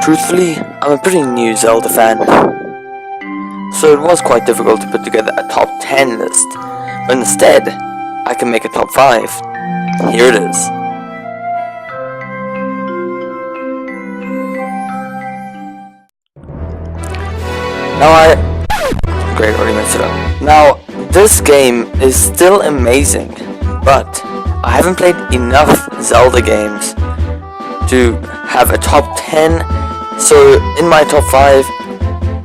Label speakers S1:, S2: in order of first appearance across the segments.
S1: Truthfully, I'm a pretty new Zelda fan, so it was quite difficult to put together a top 10 list, but instead, I can make a top 5. Here it is. Great, already messed it up. Now, this game is still amazing, but I haven't played enough Zelda games to have a top 10, so in my top 5,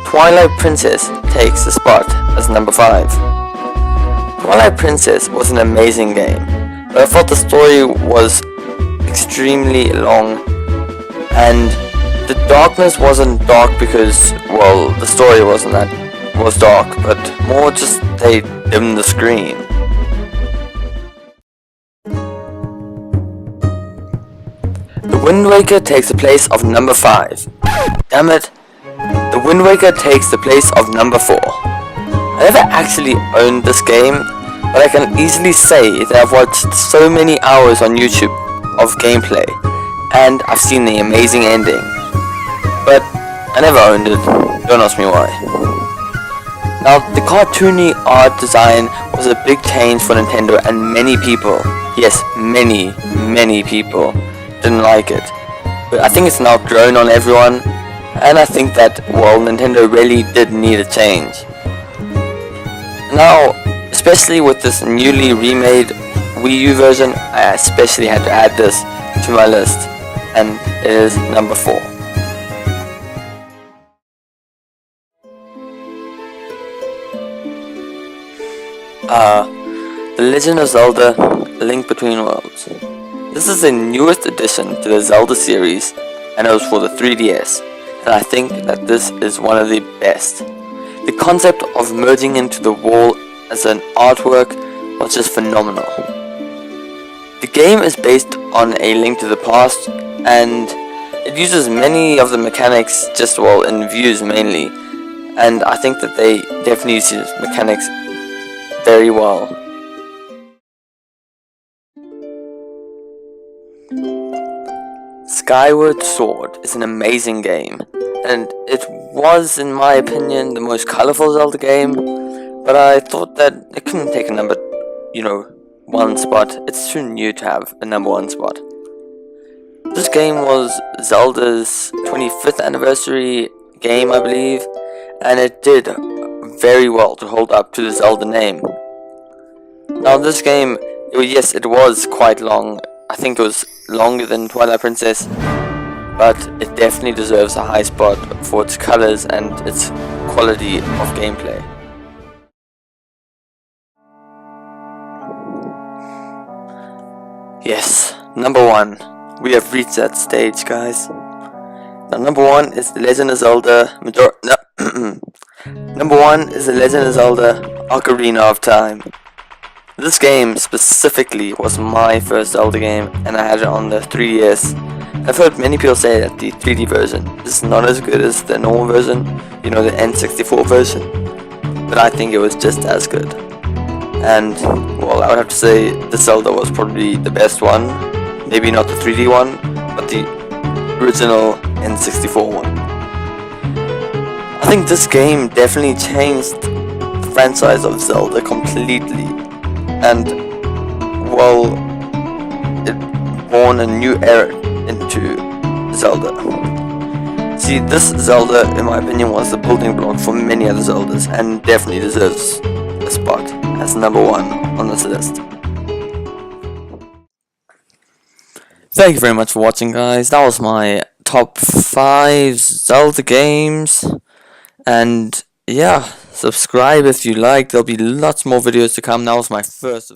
S1: Twilight Princess takes the spot as number 5. Twilight Princess was an amazing game, but I thought the story was extremely long, and the darkness wasn't dark because, well, the story was dark, but more just they dimmed the screen. The Wind Waker takes the place of number 5. Damn it. The Wind Waker takes the place of number 4. I never actually owned this game, but I can easily say that I've watched so many hours on YouTube of gameplay, and I've seen the amazing ending. But I never owned it, don't ask me why. Now, the cartoony art design was a big change for Nintendo, and many people, yes, many people didn't like it. But I think it's now grown on everyone, and I think that, well, Nintendo really did need a change. Now, especially with this newly remade Wii U version, I especially had to add this to my list, and it is number 4. The Legend of Zelda: A Link Between Worlds. This is the newest addition to the Zelda series, and it was for the 3DS, and I think that this is one of the best. The concept of merging into the wall as an artwork was just phenomenal. The game is based on A Link to the Past, and it uses many of the mechanics just, well, in views mainly, and I think that they definitely use these mechanics very well. Skyward Sword is an amazing game, and it was, in my opinion, the most colorful Zelda game, but I thought that it couldn't take a number, 1 spot. It's too new to have a number 1 spot. This game was Zelda's 25th anniversary game, I believe, and it did very well to hold up to the Zelda name. Now, this game, yes, it was quite long. I think it was longer than Twilight Princess, but it definitely deserves a high spot for its colors and its quality of gameplay. Yes, number 1. We have reached that stage, guys. Now, number 1 is The Legend of Zelda Number 1 is The Legend of Zelda Ocarina of Time. This game specifically was my first Zelda game, and I had it on the 3DS. I've heard many people say that the 3D version is not as good as the normal version, the N64 version, but I think it was just as good. And, well, I would have to say the Zelda was probably the best one. Maybe not the 3D one, but the original N64 one. I think this game definitely changed the franchise of Zelda completely, and, well, it born a new era into Zelda. See, this Zelda, in my opinion, was the building block for many other Zeldas, and definitely deserves a spot as number 1 on this list. Thank you very much for watching, guys. That was my top 5 Zelda games, and yeah, subscribe if you like. There'll be lots more videos to come. That was my first